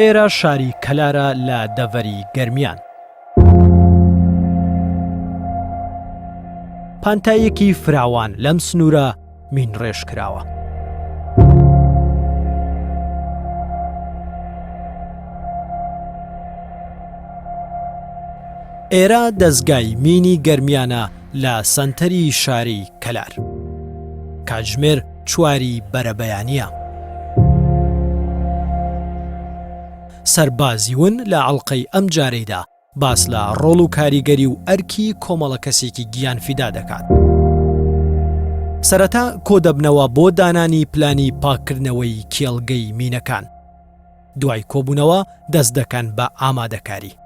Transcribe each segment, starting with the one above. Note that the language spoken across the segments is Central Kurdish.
ئێرە شاری کەلارە لە دەڤەری گەرمیان. پانتایەکی فراوان لەم سنوورە مین ڕێژ کراوە. ئێرە دەستگای مینی گەرمیانە لە سەنتەری شاری کەلار. کاتژمێر 4 بەرەبەیانیە. سەربازی ون لە ئەڵقەی ئەم جارەیدا باس لە ڕۆڵ و کاریگەری و ئەرکی کۆمەڵە کەسێکی گیانفیدا دەکات. سەرەتا کۆدەبنەوە بۆ دانانی پلانی پاکردنەوەی کێڵگەی مینەکان. دوای کۆبوونەوە دەست دەکەن بە ئامادەکاری.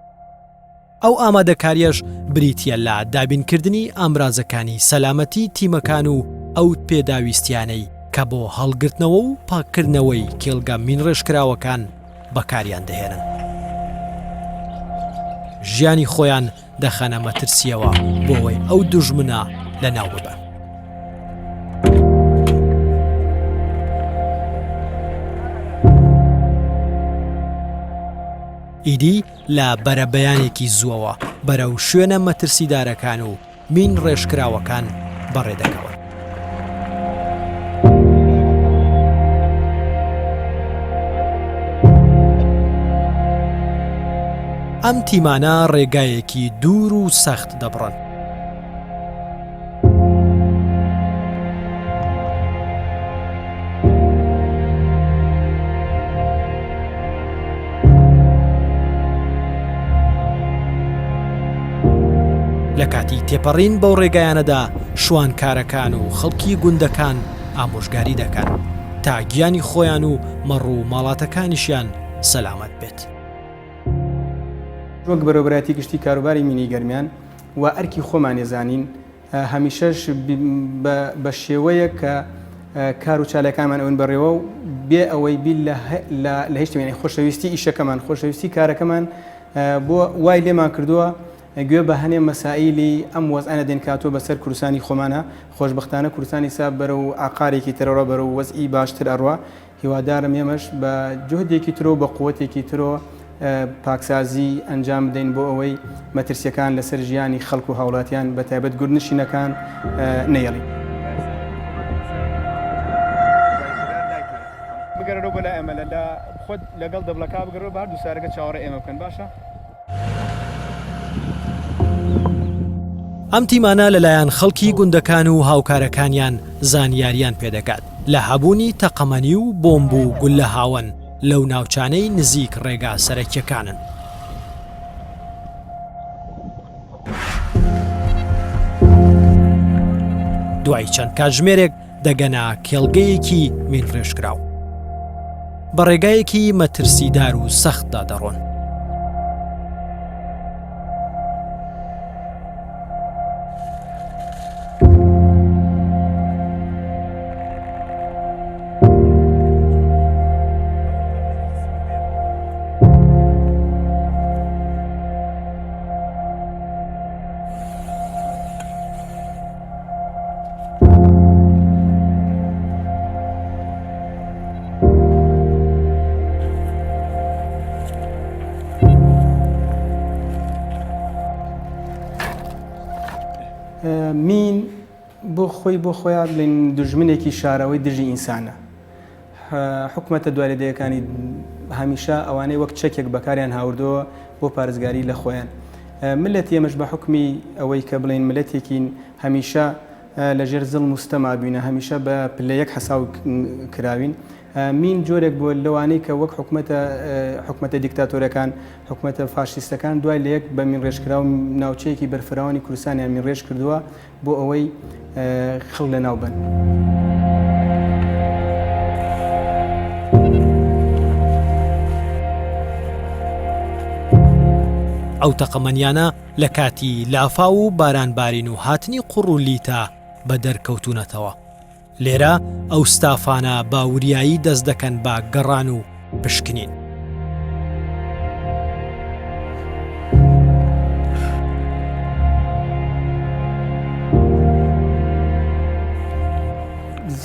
ئەو ئامادەکاریەش بریتیە لە دابینکردنی ئامرازەکانی سەلامەتی تیمەکان و ئەو پێداویستیانەی کە بۆ هەڵگرتنەوە و پاکردنەوەی کێڵگە مینڕێژکراوەکان بەکاریان دەهێنن. ژیانی خۆیان دەخەنە مەترسیەوە بۆەوەی ئەو دوژمنە لەناو ببەن. ئیدی لە بەرەبەیانێکی زووەوە بەرەو شوێنە مەترسیدارەکان و مین ڕێژکراوەکان بەڕێدەکەون. ئەم تیمانە ڕێگایەکی دوور و سەخت دەبڕن. لە کاتی تێپەڕین بەو ڕێگایانەدا شوانکارەکان و خەڵکی گوندەکان ئامۆژگاری دەکەن تا گیانی خۆیان و مەڕ و ماڵاتەکانیشیان سەلامەت بێت. وەک بەرەبەرایەتی گشتی کاروباری مینی گەرمیان و ئەرکی خۆمان ێزانین هەمیشەش بە شێوەیە کە کار و چالەکانمان ئەوەن بەڕێوە و بێ ئەوەی بیل لە هیچ شتێک خۆشەویستی ئیشەکەمان خۆشەویستی کارەکەمان بۆ وای لێمان کردووە گوێ بە هەنێ مەسائیلی ئەم وەزعانە دێنکاتۆ بەسەر کوردستانی خۆمانە. خۆشبەختانە کوردستانی سا بەرە و ئاقارێکی ترەوە بەرە و وەزئی باشتر ئەڕوا. هیوادارم ئێمەش بە جهدێکی ترۆ بە قووەتێکی ترۆ پاکسازی ئەنجام بدەین بۆ ئەوەی مەترسیەکان لەسەر ژیانی خەڵک و هاوڵاتیان بە تایبەت گوردنشینەکان نەیەڵین. بگەڕێرەوە بۆ لای ئەمە لە خۆت لەگەڵ دەبڵەکە بگەڕێەوە بە هەردوو سارەکە چاوەڕێ ئێمە بکەن باشە؟ ئەم تیمانە لەلایەن خەڵکی گوندەکان و هاوکارەکانیان زانیاریان پێدەکات لە هەبوونی تەقەمەنی و بۆمب و گول لە هاون لەو ناوچانەی نزیک ڕێگا سەرەکیەکانن. دوای چەند کاتژمێرێک دەگەنە کێڵگەیەکی مین ڕێژکراو. بە ڕێگایەکی مەترسیدار و سەختدا دەڕۆن. مین بۆ خۆیان بڵین دژمنێکی شارەوەی دژی ئینسانە. حکومەتە دوارێدەیەکانی هەمیشە ئەوانەی وەک چەکێک بەکاریان هاوردەوە بۆ پارێزگاری لە خۆیان. ملەتی ئێمەش بە حکمی ئەوەی کە بڵین ملەتێکین هەمیشە لەژێر زڵم و ستەما بووینە، هەمیشە بە پلەیەک حەساو کراوین. مین جۆرێک بۆ لەوانەی کە وەک حکومەتە دیکتاتۆرەکان حکومەتە فاشیستەکان دوای لە یەک بە مین ڕێژکراو ناوچەیەکی بەرفراوانی کوردستانیان مین ڕێژ کردووە بۆ ئەوەی خەڵک لەناو بن. ئەو تەقەمەنیانە لە کاتی لافا و بارانبارین و هاتنی قوڕ و لیتە بە دەرکەوتونەتەوە. لێرە ئەو ستافانە باوریایی دەست دەکەن بە گەڕان و پشکنین.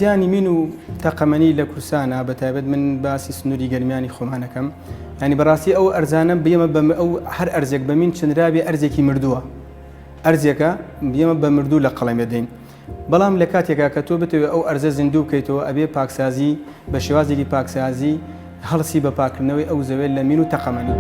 زیانی مین و تەقەمەنی لە کورسانە بەتایبەت من باسی سنووری گەرمیانی خۆمانەکەم ینی بەڕاستی ئەو ئەرزانە بێمە ئەو هەر ئەرزێک بەمین چنرابێ ئەرزێکی مردووە ئەرزێکە بێمە بە مردوو لە قەڵەمێ دەین بەڵام لە کاتێکا کە تۆ بتەوێت ئەو ئەرزە زیندوو بکەیتەوە ئەبێ پاکسازی بە شێوازێکی پاکسازی هەڵسی بە پاکردنەوەی ئەو زەوێت لە مین و تەقەمەنی.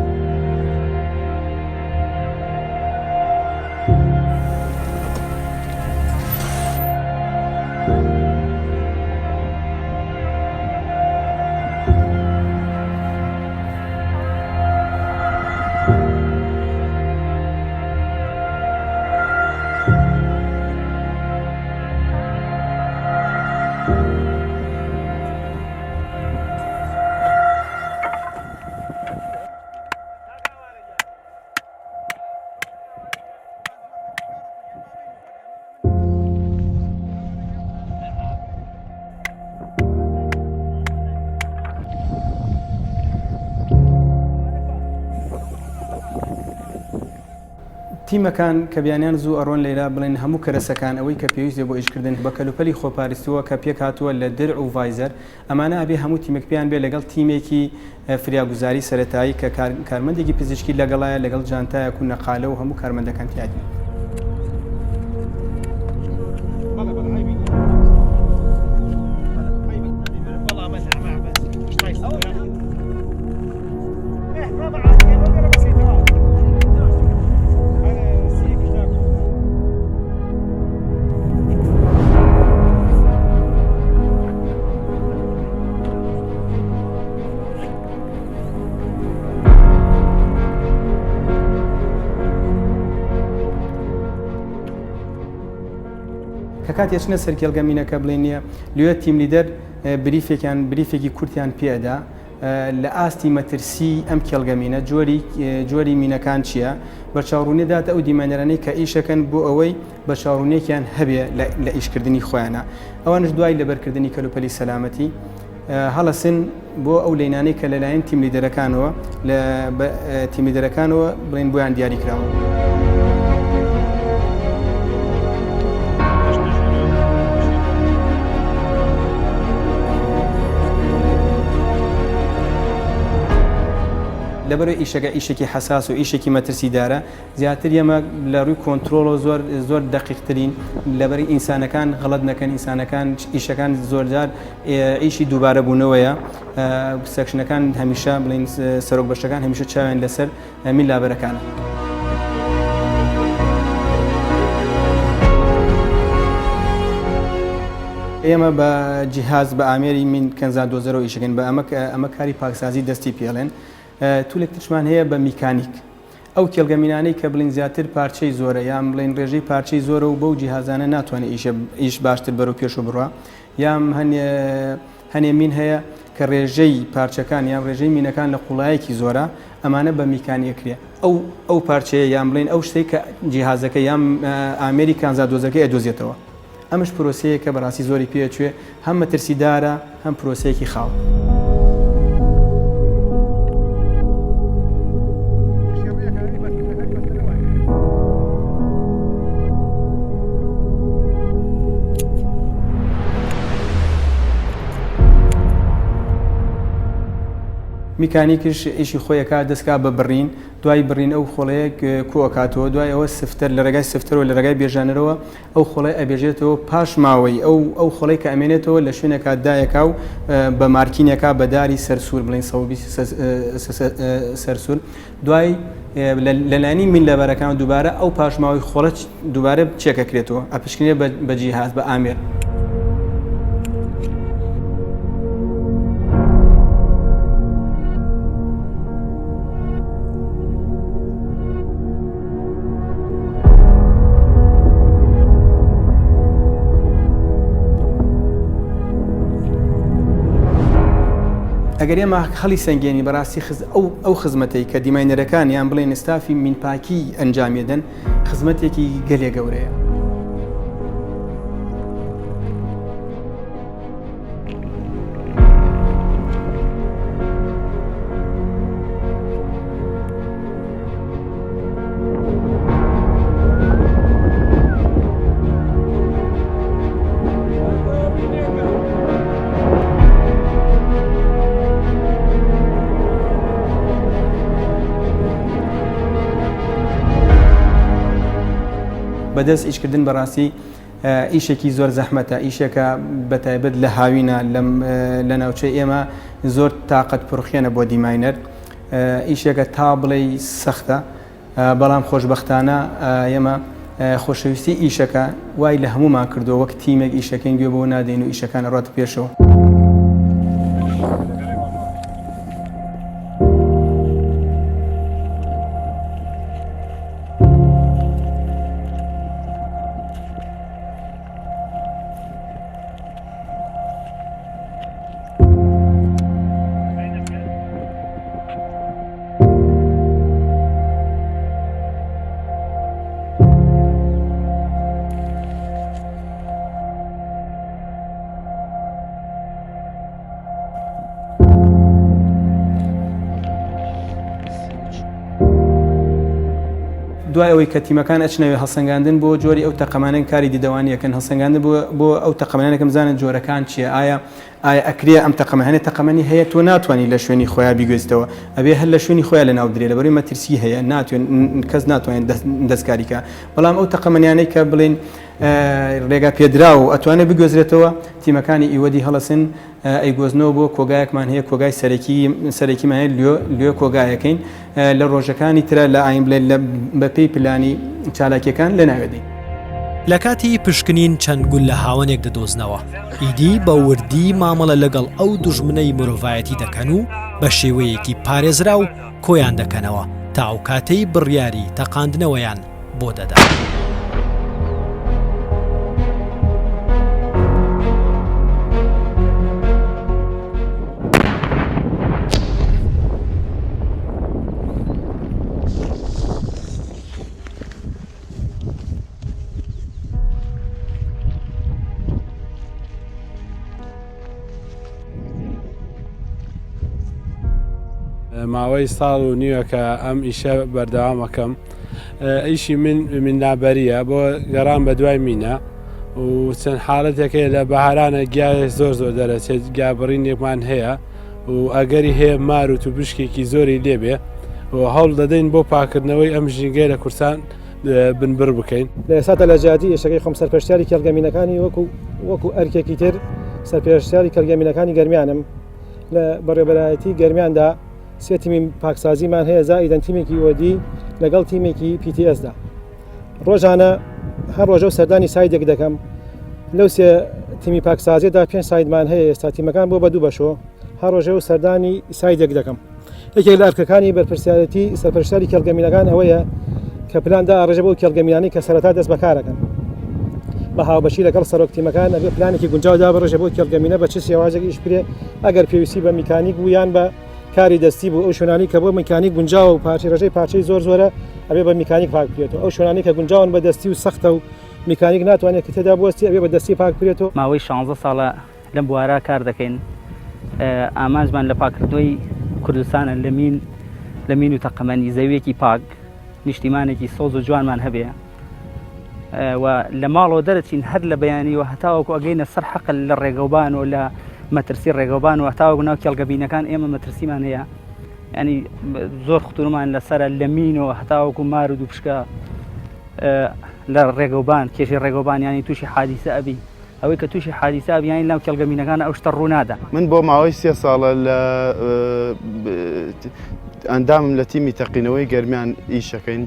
تیمەکان کە بیانیان زوو ئەڕۆن لێرا بڵێن هەموو کەرەسەکان ئەوەی کە پێویستێ بۆ ئیشکردن بە کەلوپەلی خۆپاریستەوە کە پێک هاتووە لە دەرع و ڤایزەر ئەمانە ئەبێ هەموو تیمێک پێیان بێ لەگەڵ تیمێکی فریاگوزاری سەرەتایی کە کارمەندێکی پزیشکی لەگەڵایە لەگەڵ جانتایەک و نەقالە و هەموو کارمەندەکان تیادی. کە کات یەچنە سەر کێڵگەمینەکە بڵێ نییە لێ تیم لیدەر بریفێکی کورتیان پێدا لە ئاستی مەترسی ئەم کێڵگەمینە جۆری مینەکان چییە بە چاوڕوونێداتە ئەو دیمەنەرانەی کە ئیشەکەن بۆ ئەوەی بە چاوڕوونێکیان هەبێ لە ئیشکردنی خۆیانە ئەوانش دوای لەبەرکردنی کەلوپەلی سەلامەتی هەڵەسن بۆ ئەو لەینانەی کە لەلایەن تیم لیدەرەکانەوە لە تیم لیدەرەکانەوە بڵێن بۆیان دیاری کراوە. لەبەرەوەی ئیشەکە ئیشێکی حساس و ئیشێکی مەترسیدارە زیاتر ئێمە لە ڕووی کۆنتترۆڵ زۆر دقیقترین لەبەری ئینسانەکان غەڵەت نەکەن ئینسانەکان ئیشەکان زۆرجار ئیشی دووبارە بوونەوەیە سەکشنەکان هەمیشە بڵین سەرۆک بەشەکان هەمیشە چاویان لەسەر میلابەرەکانە. ئێمە بە جیهاز بە ئامێری من کەنزا دۆزەرەوە ئیشەکەین بە ئەمە کاری پاکسازی دەستی پێڵێن تولێک تشمان هەیە بە میکانیک ئەو کێڵگەمینانەی کە بڵین زیاتر پارچەی زۆرە یان بڵین ڕێژەی پارچەی زۆرە و بەو جیهازانە ناتوانێت ئیش باشتر بەرەو پێش و بڕوە یان هەنێ مین هەیە کە ڕێژەی پارچەکان یان ڕێژەی مینەکان لە قوڵایەکی زۆرە ئەمانە بە میکانیەکرێ ئەو پارچەیە یان بڵین ئەو شتەی کە جیهازەکە یان ئامێری کانزا دۆزەکەی ئەدۆزێتەوە ئەمەش پرۆسەیە کە بەڕاستی زۆری پێچوێ هەم مەترسیدارە هەم پرۆسەیەکی خاڵ. میکانیکش ئیشی خۆیەکە دەستکا بە بڕین دوای بڕین ئەو خۆڵەیەک کۆکاتەوە دوای ئەوە سفتەر لە ڕێگای سفتەرەوە لە ڕێگای بێژانەرەوە ئەو خۆڵی ئەبێژێتەوە پاش ماوەی ئەو خۆڵی کە ئەمێنێتەوە لە شوێنێکا دایەکا و بە مارکینێکا بەداری سەرسوور بڵین سەرسوور دوای لەلانی میلەبەرەکان دووبارە ئەو پاشماوەی خۆڵە دووبارە چێکەکرێتەوە ئەپشکنێ بە جیهاز بە ئامێر. ئەگەر ئێمە خەڵی سەنگێنی بەڕاستی ئەو خزمەتەی کە دیماینەرەکان یان بڵێن ئستافی مینپاکی ئەنجامێدەن خزمەتێکی گەلێ گەورەیە. بەدەست ئیشکردن بەڕاستی ئیشێکی زۆر زەحمەتە، ئیشێکە بەتایبەت لە هاوینە لە ناوچەی ئێمە زۆر تااقەت پڕخێنە بۆ دیماینەر، ئیشێکە تا بڵێ سەختە، بەڵام خۆشببختانە ئێمە خۆشەویستی ئیشەکە وای لە هەمومان کردو وەک تیمێک ئیشەکەین گوێ بۆ نادەین و ئیشەکان ڕات پێشەوە. دوای ئەوەی کە تیمەکان ئەچنەوێ هەڵسەنگاندن بۆ جۆری ئەو تەقەمانەی کاری دیدەوانیەکەن هەڵسەنگاندن بۆ ئەو تەقەمانەکەم زانن جۆرەکان چییە، ئایا ئەکرێ ئەم تەقەمانە تەقەمەنی هەیە تۆ ناتوانانی لە شوێنی خۆیان بیگوێستەوە، ئەبێ هەر لە شوێنی خۆیان لە ناو درێ لەبەرەوەی مەترسی هەیە کەس ناتوانێت دەستکاریکە، بەڵام ئەو تەقەمەنیانەی کە بڵێن ڕێگا پێدرا و ئەتوانێت بگوێزرێتەوە تیمەکانی ئیوەدی هەڵەسن ئەیگۆزنەوە بۆ کۆگایەکمان هەیە، کۆگای سەرەکیمان هەیە لێ کۆگایەکەین لە ڕۆژەکانی ترە لە ئاین بڵێن بەپێی پلانی چالاکیەکان لە ناوێدەین. لە کاتی پشکنین چەند گول لە هاوانێک دەدۆزنەوە، ئیدی بە وردی مامەڵە لەگەڵ ئەو دوژمنەی مرۆڤایەتی دەکەن و بە شێوەیەکی پارێزرا و کۆیان دەکەنەوە تا ئەو کاتەی بڕیاری تەقاندنەوەیان بۆ دەدا. ماوەی ساڵ و نیوە کە ئەم ئیشە بەردەوامەکەم، ئیشی من نابەریە بۆ گەڕان بە دوای مینە و چەند حاڵەتێکەیە لە بەهارانە گیاە زۆر دەرەچێت، گابڕینێکمان هەیە و ئەگەری هەیە مار و تووبشکێکی زۆری لێبێ و هەوڵ دەدەین بۆ پاکردنەوەی ئەم ژینگەی لە کورسان بنبر بکەین. لە ئێستا لە جیاتی ئێشەکەی خۆم سەرپەرشتیاری کێڵگەمینەکانی وەکو ئەرکێکی تر سەرپێشتیاری کێڵگەمینەکانی گەرمیانم لە بەڕێبەرایەتی گەرمیاندا سێ تیمی پاکسازیمان هەیە زائیدەن تیمێکی ئۆدی لەگەڵ تیمێکی PTSدا. ڕۆژانە هەر ڕۆژە و سەردانی سایدێک دەکەم، لەو سێ تیمی پاکسازیدا 5 سایدمان هەیە ئێستا تیمەکان بۆ بە دوو بەشەوە هەر ڕۆژە و سەردانی سایدێک دەکەم. یەکێک لە ئەرکەکانی بەرپرسیارەتی سەرپەرشتیاری کێڵگەمینەکان ئەوەیە کە پلاندا ئاڕێژە بۆ کێڵگەمینانی کە سەرەتا دەست بەکارەکەن بە هاوبەشی لەگەڵ سەرۆک تیمەکان ئەبێ پلانێکی گونجاودا بڕێژە بۆ کێڵگەمینە بە چ سێوازێکی ئیش برێ ئەگەر پێویستی بە میکانیک بوو یان بە کاری دەستی بوو، ئەو شوێنانی کە بۆ میکانیک گونجاو و پارچەی ڕێژەی پارچەی زۆرە ئەبێ بە میکانیک پاک بکرێتەوە، ئەو شوێنانی کە گونجاون بە دەستی و سەختە و میکانیک ناتوانێت کە تێدا بوەستی ئەبێ بە دەستی پاک بکرێتەوە. ماوەی 16 ساڵە لەم بوارە کار دەکەین، ئامانجمان لە پاکردنەوەی کوردستانە لە مین و تەقەمەنی زەویەکی پاک، نیشتیمانێکی سۆز و جوانمان هەبێ و لە ماڵەوە دەرەچین هەر لە بەیانی و هەتاوەکو ئەگەینە سەر حەقل لە ڕێگەوبان و لە مەترسی ڕێگەوبان و هەتاوەکو ناو کێڵگەبینەکان ئێمە مەترسیمان هەیە، ینی زۆر خوتورمان لەسرە لە مینەوە هەتاوەکو مار و دووپشکە لە ڕێگەوبان کێشی ڕێگەوبان ینی تووشی حادیسە ئەبی، ئەوەی کە تووشی حادیسە ئەبیانی لەو کێڵگەبینەکان ئەو شتە ڕوونادا. من بۆ ماوەی 3 ساڵە لە ئەندامم لە تیمی تەقینەوەی گەرمیان ئیشەکەین،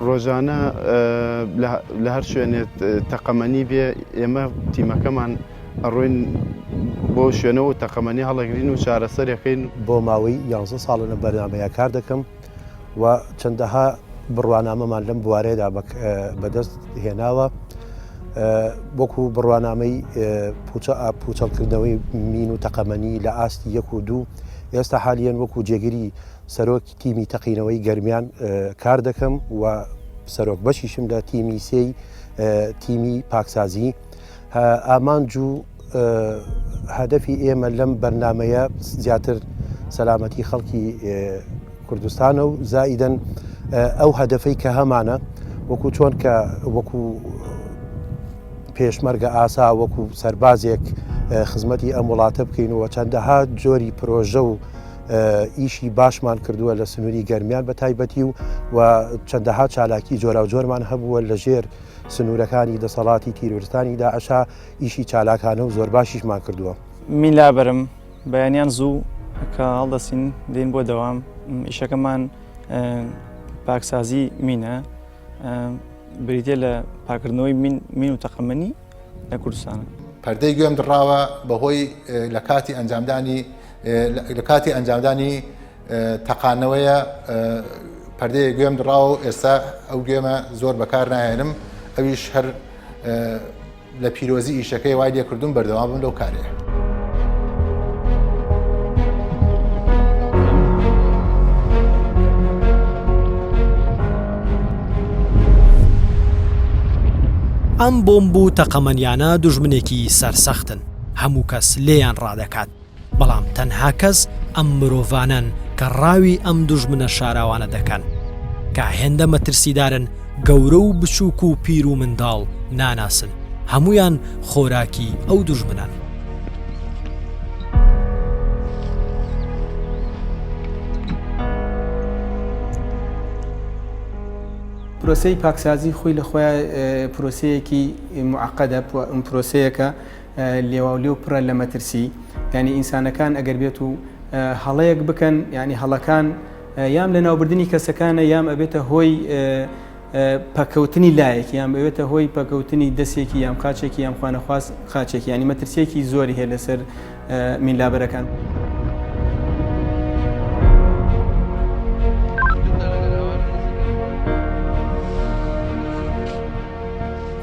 ڕۆژانە لە هەر شوێنێت تەقەمەنی بێ ئێمە تیمەکەمان ئەڕۆین بۆ شوێنەوە و تەقەمەنی هەڵەگرین و چارەسەرەکەین. بۆ ماوەی 11 ساڵە لە بەرنامەیە کار دەکەم و چەندەها بڕوانامەمان لەم بوارەیەدا بەدەست هێناوە، وەکو بڕوانامەی پوچەڵکردنەوەی مین و تەقەمەنی لە ئاستی 1 و 2. ئێستا حالیان وەکو جێگیری سەرۆک تیمی تەقینەوەی گەرمیان کار دەکەم و سەرۆک بەشیشم لە تیمی سێی تیمی پاکسازی. ئامانج و هەدەفی ئێمە لەم بەرنامەیە زیاتر سەلامەتی خەڵکی کوردستانە و زائیدەن ئەو هەدەفەی کە هەمانە وەکو چۆن کە وەکو پێشمەرگە ئاسا وەکو سەربازێک خزمەتی ئەم وڵاتە بکەین و چەندەها جۆری پرۆژە و ئیشی باشمان کردووە لە سنووری گەرمیان بە تایبەتی و چەندەها چالاکی جۆرا و جۆرمان هەبووە لە ژێر سنوورەکانی دەسەڵاتی تیرۆریستانی داعشا ئیشی چالاکانە و زۆر باشیشمان کردووە. میلا بەرم بەیانیان زوو کە هەڵدەستین دێن بۆ دەوام ئیشەکەمان پاکسازی مینە بریتێ لە پاکردنەوەی مین و تەقەمەنی لە کوردستانە. پەردەی گوێم دڕاوە بەهۆی لە کاتی ئەنجامدانی تەقانەوەیە پەردەی گوێم دڕاوە و ئێستا ئەو گوێمە زۆر بەکار ناهێنم ئەویش هەر لە پیرۆزی ئیشەکەی وای لێ کردوم بەردەوام بم لەو کارەیە. ئەم بۆمب و تەقەمەنیانە دوژمنێکی سەرسەختن، هەموو کەس لێیان ڕادەکات، بەڵام تەنها کەس ئەم مرۆڤانن کە ڕاوی ئەم دوژمنە شاراوانە دەکەن کە هێندە مەترسیدارن گەورە و بچووک و پیر و منداڵ ناناسن، هەمویان خۆراکی ئەو دوژمنن. پرۆسەی پاکسازی خۆی لە خۆیان پرۆسەیەکی معقەدە، ئەم پرۆسەیەکە لێواولێ و پڕە لە مەترسی، یعنی ئینسانەکان ئەگەر بێت و هەڵەیەک بکەن، یعنی هەڵەکان یام لە ناوبردننی کەسەکانە یام ئەبێتە هۆی پەکەوتنی لایەکی، یان ئەوێتە هۆی پەکەوتنی دەستێکی یام قاچێکی یام خوانەخواست قاچێکی، ینی مەترسیەکی زۆری هەیە لەسەر مینلابەرەکان.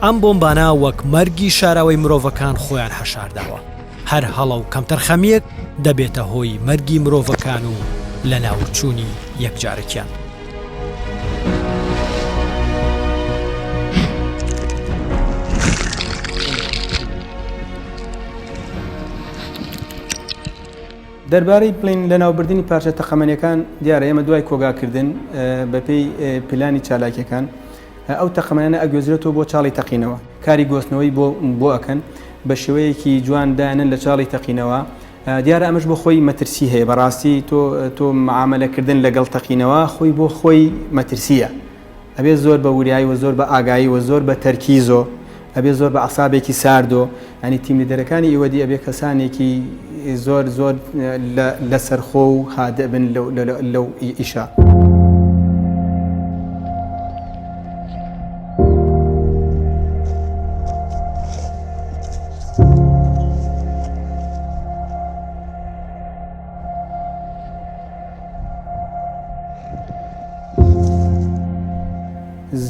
ئەم بۆمبانە وەک مەرگی شاراوەی مرۆڤەکان خۆیان هەشارداوە، هەر هەڵە و کەمتەرخەمیەک دەبێتە هۆی مەرگی مرۆڤەکان و لە ناوچوونی یەکجارەکیان. دەربارەی بڵین لە ناوبردننی پارچە تەقەمەنیەکان دیارە ئێمە دوای کۆگاکردن بەپێی پلانی چالاکیەکان ئەو تەقەمەنانە ئەگوێزرێتەوە بۆ چاڵی تەقینەوە، کاری گۆستنەوەی بۆ ئەکەن بە شێوەیەکی جوان دایانن لە چاڵی تەقینەوە. دیارە ئەمەش بۆ خۆی مەترسی هەیە، بەڕاستی تۆ معاملەکردن لەگەڵ تەقینەوە خۆی بۆ خۆی مەترسیە، ئەبێ زۆر بە وریایی و زۆر بە ئاگایی و زۆر بە تەرکیزۆ، ئەبێ زۆر بە عەسابێکی ساردۆ، ینی تیملیدەرەکانی ئێوەدی ئەبێ کەسانێکی زۆر لە سەرخۆ و هادە بن لەو ئیشە.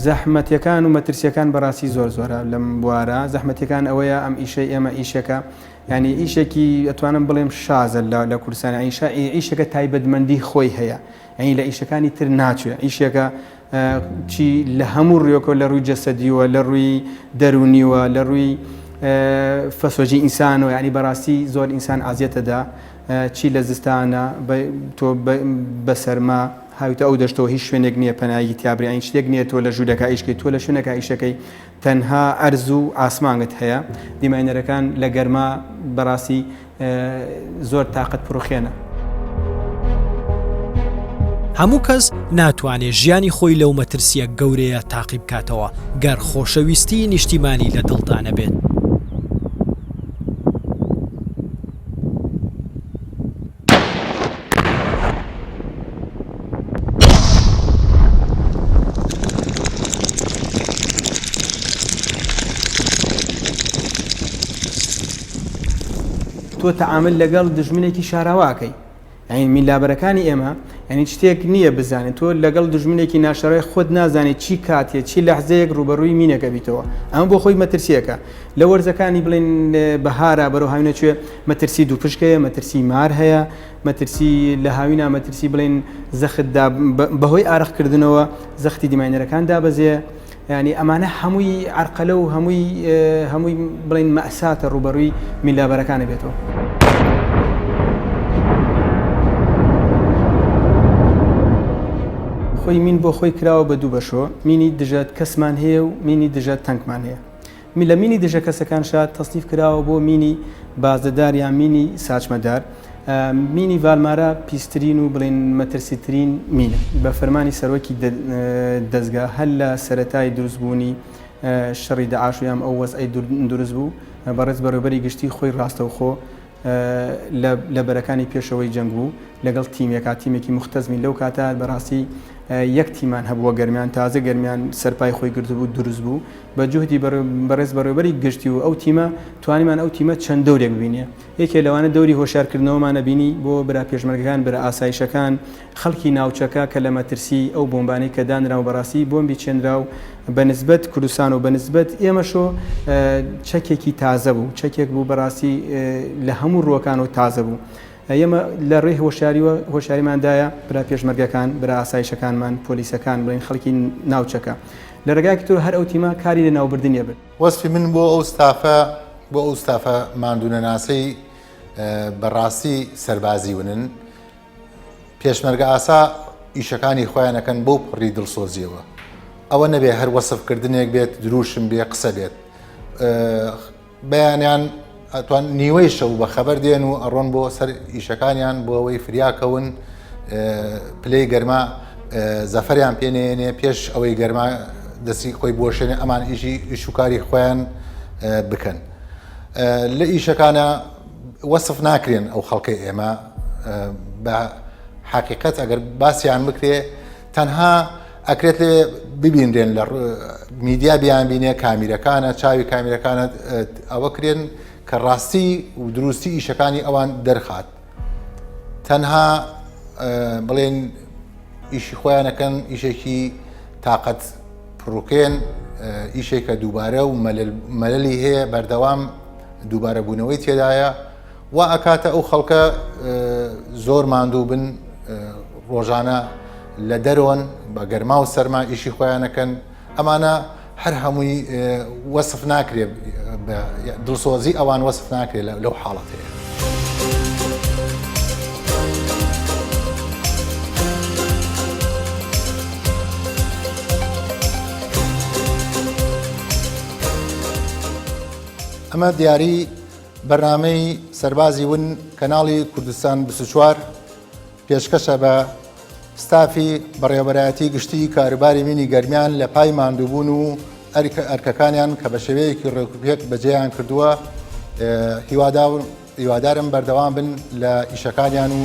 زەحمەتیەکان و مەترسیەکان بەڕاستی زۆر زۆرە لەم بوارە. زەحمەتیەکان ئەوەیە ئەم ئیشەی ئێمە ئیشەکە، ینی ئیشێکی ئەتوانم بڵێم شازە لە کوردستان، ئیشەکە تایبەتمەندی خۆی هەیە، ینی لە ئیشەکانی تر ناچوێت. ئیشێکە چی لە هەموو ڕێکۆ لە ڕووی جەسەدیوە، لە ڕووی دەرونیوە، لە ڕووی فەسۆجی ئینسانەوە، ینی بەڕاستی زۆر ئینسان ئازیەتەدا، چی لە زستانە تۆ بە سەرما هاوتە ئەو دەشتەوە هیچ شوێنێک نییە پەنایی تیابری، ئەین شتێک نییە تۆ لە ژوورەکە ئیشکەی، تۆ لە شوێنەکە ئیشەکەی تەنها ئەرز و ئاسمانت هەیە. دیماینەرەکان لە گەرما بەڕاستی زۆر تااقەت پرۆخێنە. هەموو کەس ناتوانێت ژیانی خۆی لەو مەترسیە گەورەیە تاقی بکاتەوە گەر خۆشەویستی نیشتیمانی لە دڵدانە بێت. تۆ تەعامل لەگەڵ دژمنێکی شاراواکەی، ئەین میلابەرەکانی ئێمە ینی شتێک نییە بزانێت تۆ لەگەڵ دژمنێکی ناشەڕای خۆت نازانێت چی کاتێت چی لەحزەیەک ڕوبەڕووی مینەکە بیتەوە، ئەمە بۆ خۆی مەترسیەکە. لە وەرزەکانی بڵێن بەهارە بەرەو هاوینە کوێ مەترسی دووپشکەیە، مەترسی مار هەیە، مەترسی لە هاوینە مەترسی بڵێن زەختدا بەهۆی ئارەقکردنەوە زەختی دیماینەرەکان دابەزێ، ینی ئەمانە هەمووی عەرقەلە و هەمووی بڵێن مەئساتە ڕوبەڕووی میلابەرەکانە بێتەوە. خۆی مین بۆ خۆی کراوە بە دوو بەشۆ، مینی دژە کەسمان هەیە و مینی دژە تەنکمان هەیە. لە مینی دژە کەسەکان شاد تەصنیف کراوە بۆ مینی بازدەدار یان مینی ساچمەدار. مینی ڤالمارە پیسترین و بڵێن مەترسیترین مینە بە فەرمانی سەرۆکی دەستگا هەل لە سەرەتای دروستبوونی شەڕی داعش و یام ئەو وەزعی دروست بوو بەڕێز بەڕێوەبەری گشتی خۆی ڕاستەوخۆ لە بەرەکانی پێشەوەی جەنگ بوو لەگەڵ تیمێکی مختەزمی لەو کاتە بەڕاستی یەک تیمان هەبووە گەرمیان تازە گەرمیان سەرپای خۆی گرتبوو دروست بوو بە جوهدی بەڕێز بەڕێوەبەری گشتی و ئەو تیمە توانیمان ئەو تیمە چەند دەورێک ببینێ یەکێ لەوانە دەوری هۆشیارکردنەوەمانە بینی بۆ برا پێشمەرگەکان برا ئاسایشەکان خەڵکی ناوچەکە کە لە مەترسی ئەو بۆمبانەی کە دانرا و بەڕاستی بۆمبی چێنرا و بەنسبەت کوردستان و بەنسبەت ئێمەشۆ چەکێکی تازە بوو چەکێک بوو بەڕاستی لە هەموو ڕووەکان و تازە بوو ئێمە لە ڕێی هۆشیاریماندایە برا پێشمەرگەکان برا ئاسایشەکانمان پۆلیسەکان بڵێن خەڵکی ناوچەکە لە ڕێگایکی تۆ هەر ئەو تیمە کاری لە ناوبردنیە بێت وەسفی من بۆ ئەو ستافە ماندوونەناسەی بەڕاستی سەربازی ونن پێشمەرگە ئاسا ئیشەکانی خۆیانەکەن بۆ پڕی دڵسۆزیەوە ئەوە نەبێ هەر وەسفکردنێک بێت دروشم بێ قسە بێت بەیانیان ئەتوان نیوەی شەو بە خەبەر دێن و ئەڕۆن بۆ سەر ئیشەکانیان بۆ ئەوەی فریاکەون پلەی گەرما زەفەریان پێنێنێ پێش ئەوەی گەرما دەستی خۆی بۆشێنێ ئەمان ئیشوکاری خۆیان بکەن لە ئیشەکانە وەسف ناکرێن ئەو خەڵکی ئێمە بە حقیقەت ئەگەر باسییان بکرێ تەنها ئەکرێت لێ ببینرێن لە میدیا بیان بینێ کامیرەکانە چاوی کامیرەکانە ئەوە کرێن کە ڕاستی و دروستی ئیشەکانی ئەوان دەرخات تەنها بڵێن ئیشی خۆیانەکەن ئیشێکی تااقەت پڕوکێن ئیشێکە دووبارە و مەلەلی هەیە بەردەوام دووبارە بوونەوەی تێدایە و ئەکاتە ئەو خەڵکە زۆر ماندوو بن ڕۆژانە لە دەرۆن بە گەرما و سەرما ئیشی خۆیانەکەن ئەمانە هەر هەمووی وەسف ناکرێت دڵسۆزی ئەوان وەسف ناکرێت لەو حاڵەت هەیە. ئەمە دیاری بەرنامەی سەربازی ون کەناڵی کوردستان 24 پێشکەشە بە ستافی بەڕێوەبەرایەتی گشتی کاروباری مینی گەرمیان لە پای ماندووبوون و ئەرکەکانیان کە بە شێوەیەکی ڕێکوپێک بەجێیان کردووە هیوادارم بەردەوام بن لە ئیشەکانیان و